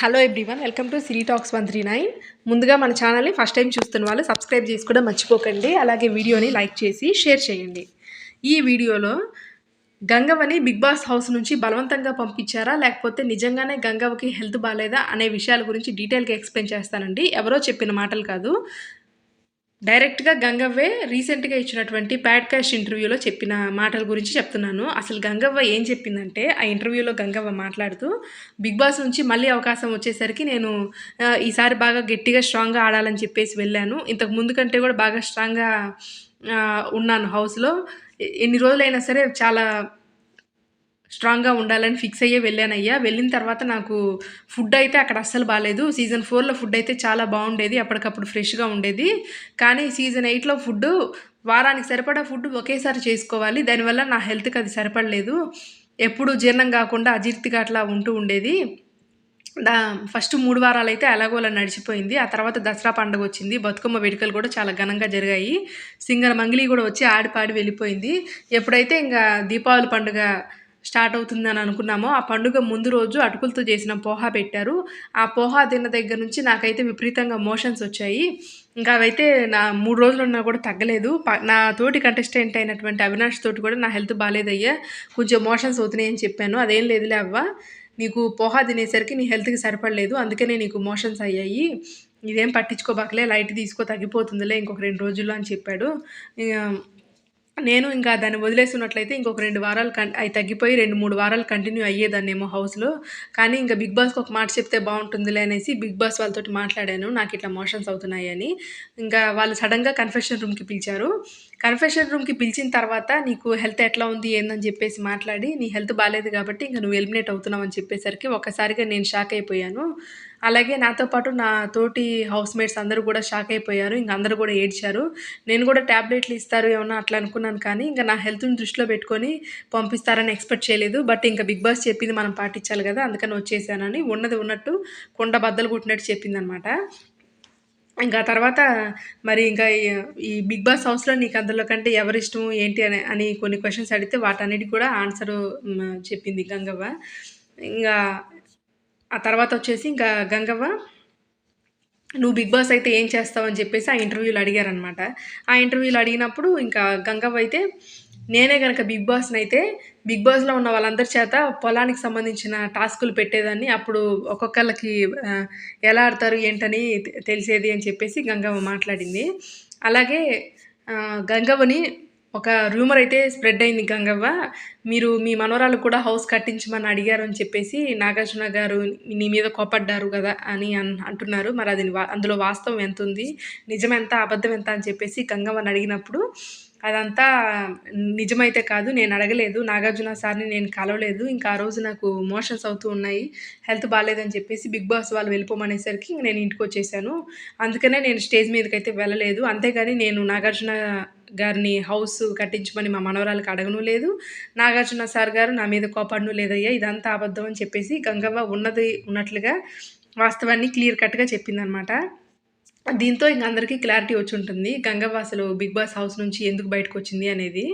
Hello everyone, welcome to Siri talks 139. ముందుగా మన ఛానల్ని ఫస్ట్ టైం చూస్తున్న వాళ్ళు సబ్స్క్రైబ్ చేసి కూడా మర్చిపోకండి. అలాగే వీడియోని లైక్ చేసి షేర్ చేయండి. ఈ వీడియోలో గంగవ్వని బిగ్ బాస్ హౌస్ నుంచి బలవంతంగా పంపించారా, లేకపోతే నిజంగానే గంగవ్వకి హెల్త్ బాగాలేదా అనే విషయాల గురించి డీటెయిల్గా ఎక్స్ప్లెయిన్ చేస్తానండి. ఎవరో చెప్పిన మాటలు కాదు, డైరెక్ట్‌గా గంగవ్వే రీసెంట్‌గా ఇచ్చినటువంటి పాడ్‌కాస్ట్ ఇంటర్వ్యూలో చెప్పిన మాటల గురించి చెప్తున్నాను. అసలు గంగవ్వ ఏం చెప్పిందంటే, ఆ ఇంటర్వ్యూలో గంగవ్వ మాట్లాడుతూ, బిగ్ బాస్ నుంచి మళ్ళీ అవకాశం వచ్చేసరికి నేను ఈసారి బాగా గట్టిగా, స్ట్రాంగ్‌గా ఆడాలని చెప్పేసి వెళ్ళాను. ఇంతకు ముందు కంటే కూడా బాగా స్ట్రాంగ్‌గా ఉన్నాను హౌస్‌లో. ఎన్ని రోజులైనా సరే చాలా స్ట్రాంగ్‌గా ఉండాలని ఫిక్స్ అయ్యే వెళ్ళానయ్యా. వెళ్ళిన తర్వాత నాకు ఫుడ్ అయితే అక్కడ అస్సలు బాలేదు. సీజన్ 4లో ఫుడ్ అయితే చాలా బాగుండేది. అప్పటికప్పుడు ఫ్రెష్‌గా ఉండేది. కానీ సీజన్ 8లో ఫుడ్డు వారానికి సరిపడా ఫుడ్ ఒకేసారి చేసుకోవాలి. దానివల్ల నా హెల్త్‌కి అది సరిపడలేదు. ఎప్పుడు జీర్ణం కాకుండా అజీర్తిగా అట్లా ఉంటూ ఉండేది. దా ఫస్ట్ 3 వారాలైతే ఎలాగోలా నడిచిపోయింది. ఆ తర్వాత దసరా పండగొచ్చింది. బతుకమ్మ వేడుకలు కూడా చాలా ఘనంగా జరిగాయి. సింగర్ మంగ్లీ కూడా వచ్చి ఆడి పాడి వెళ్ళిపోయింది. ఎప్పుడైతే ఇంగా దీపావళి పండుగ స్టార్ట్ అవుతుందని అనుకున్నామో, ఆ పండుగ ముందు రోజు అటుకులతో చేసిన పోహా పెట్టారు. ఆ పోహా తిన్న దగ్గర నుంచి నాకైతే విపరీతంగా మోషన్స్ వచ్చాయి. ఇంకా అవైతే నా 3 రోజులున్నా కూడా తగ్గలేదు. నా తోటి కంటెస్టెంట్ అయినటువంటి అవినాష్ తోటి కూడా నా హెల్త్ బాలేదయ్యా, కొంచెం మోషన్స్ అవుతున్నాయి అని చెప్పాను. అదేం లేదులే అవ్వ, నీకు పోహా తినేసరికి నీ హెల్త్‌కి సరిపడలేదు. అందుకనే నీకు మోషన్స్ అయ్యాయి. ఇదేం పట్టించుకోబాకులే, లైట్ తీసుకో తగ్గిపోతుందిలే ఇంకొక 2 రోజుల్లో అని చెప్పాడు. ఇగ నేను ఇంకా దాన్ని వదిలేసున్నట్లయితే ఇంకొక 2 వారాలు అయి తగ్గిపోయి 2, 3 వారాలు కంటిన్యూ అయ్యేదాన్నేమో హౌస్‌లో. కానీ ఇంక బిగ్ బాస్‌కి ఒక మాట చెప్తే బావుంటుందిలే అనేసి బిగ్ బాస్ వాళ్ళతోటి మాట్లాడాను. నాకిట్లా మోషన్స్ అవుతున్నాయని. ఇంకా వాళ్ళు సడెన్‌గా కన్ఫెషన్ రూమ్‌కి పిలిచారు. కన్ఫెషన్ రూమ్‌కి పిలిచిన తర్వాత నీకు హెల్త్ ఎట్లా ఉంది ఏందని చెప్పేసి మాట్లాడి, నీ హెల్త్ బాలేదు కాబట్టి ఇంక నువ్వు ఎలిమినేట్ అవుతున్నావు అని చెప్పేసరికి ఒక్కసారిగా నేను షాక్ అయిపోయాను. అలాగే నాతో పాటు నా తోటి హౌస్‌మేట్స్ అందరూ కూడా షాక్ అయిపోయారు. ఇంక అందరూ కూడా ఏడ్చారు. నేను కూడా టాబ్లెట్లు ఇస్తారు ఏమన్నా అట్లా అనుకున్నాను, కానీ ఇంక నా హెల్త్‌ని దృష్టిలో పెట్టుకొని పంపిస్తారని ఎక్స్‌పెక్ట్ చేయలేదు. బట్ ఇంక బిగ్ బాస్ చెప్పింది మనం పాటించాలి గదా, అందుకని వచ్చేసానని ఉన్నది ఉన్నట్టు కుండ బద్దలు కొట్టినట్టు చెప్పిందనమాట. ఇంకా తర్వాత మరి ఇంకా ఈ బిగ్ బాస్ హౌస్‌లో నీకు అందులో కంటే ఎవరిష్టం ఏంటి అని కొన్ని క్వెషన్స్ అడిగితే వాటన్నిటికి కూడా ఆన్సరు చెప్పింది గంగవ్వ. ఇంగా ఆ తర్వాతొచ్చేసి ఇంకా గంగవ్వ, "నువ్వు బిగ్ బాస్ అయితే ఏం చేస్తావు?" అని చెప్పేసి ఆ ఇంటర్వ్యూలో అడిగారనమాట. ఆ ఇంటర్వ్యూలో అడిగినప్పుడు ఇంకా గంగవ్వ అయితే, నేనే గనక బిగ్ బాస్‌నైతే బిగ్ బాస్‌లో ఉన్న వాళ్ళందరి చేత పొలానికి సంబంధించిన టాస్కులు పెట్టేదాన్ని. అప్పుడు ఒక్కొక్కళ్ళకి ఎలా ఆడతారు ఏంటని తెలిసేది అని చెప్పేసి గంగవ్వ మాట్లాడింది. అలాగే గంగవ్వని ఒక రూమర్ అయితే స్ప్రెడ్ అయింది గంగవ్వ. మీరు మీ మనవరాలుకి కూడా హౌస్ కట్టించమని అడిగారు అని చెప్పేసి నాగార్జున గారు నీ మీద కోపడ్డారు గదా అని అంటున్నారు. మరి అది అందులో వాస్తవం ఎంతుంది? నిజమెంత? అబద్ధం ఎంత? అని చెప్పేసి గంగవ్వని అడిగినప్పుడు, అదంతా నిజమైతే కాదు. నేను అడగలేదు. నాగార్జున సార్‌ని నేను కలవలేదు. ఇంకా ఆ రోజు నాకు మోషన్స్ అవుతూ ఉన్నాయి. హెల్త్ బాలేదని చెప్పేసి బిగ్ బాస్ వాళ్ళు వెళ్ళిపోమనేసరికి ఇంక నేను ఇంటికొచ్చేసాను. అందుకనే నేను స్టేజ్ మీదకైతే వెళ్ళలేదు. అంతేగాని నేను నాగార్జున గారిని హౌస్ కట్టించమని మా మనవరాలికి అడగను లేదు. నాగార్జున సార్ గారు నా మీద కోపడను లేదయ్యా. ఇదంతా అబద్ధం అని చెప్పేసి గంగవ్వ ఉన్నది ఉన్నట్లుగా వాస్తవాన్ని క్లియర్ కట్‌గా చెప్పిందనమాట. దీంతో ఇంక అందరికీ క్లారిటీ వచ్చుంటుంది. గంగవ్వ అసలు బిగ్ బాస్ హౌస్ నుంచి ఎందుకు బయటకొచ్చింది అనేది.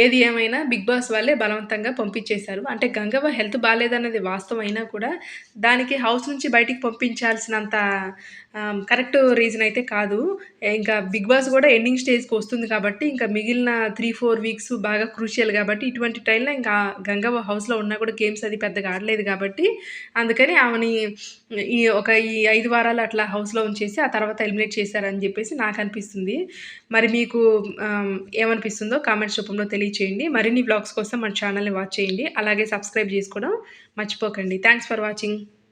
ఏది ఏమైనా బిగ్ బాస్ వాళ్ళే బలవంతంగా పంపించేశారు. అంటే గంగవ్వ హెల్త్ బాలేదన్నది వాస్తవం అయినా కూడా, దానికి హౌస్ నుంచి బయటికి పంపించాల్సినంత కరెక్ట్ రీజన్ అయితే కాదు. ఇంకా బిగ్ బాస్ గూడా ఎండింగ్ స్టేజ్‌కి వస్తుంది కాబట్టి, ఇంకా మిగిలిన 3, 4 వీక్స్ బాగా క్రూషియల్ గాబట్టి, ఇటువంటి టైంలో ఇంకా గంగవ్వ హౌస్‌లో ఉన్నా కూడా గేమ్స్ అది పెద్దగా ఆడలేదు గాబట్టి, అందుకని ఆమెని ఈ 5 వారాలు అట్లా హౌస్‌లో ఉంచేసి, ఆ తర్వాత ఎలిమినేట్ చేశారని జెప్పేసి నాకనిపిస్తుంది. మరి మీకు ఏమనిపిస్తుందో కామెంట్స్ రూపంలో తెలియచేయండి. మరిన్ని వ్లాగ్స్ కోసం మన ఛానల్‌ని వాచ్ చేయండి. అలాగే సబ్స్క్రైబ్ జేసుకోవడం మర్చిపోకండి. Thanks for watching.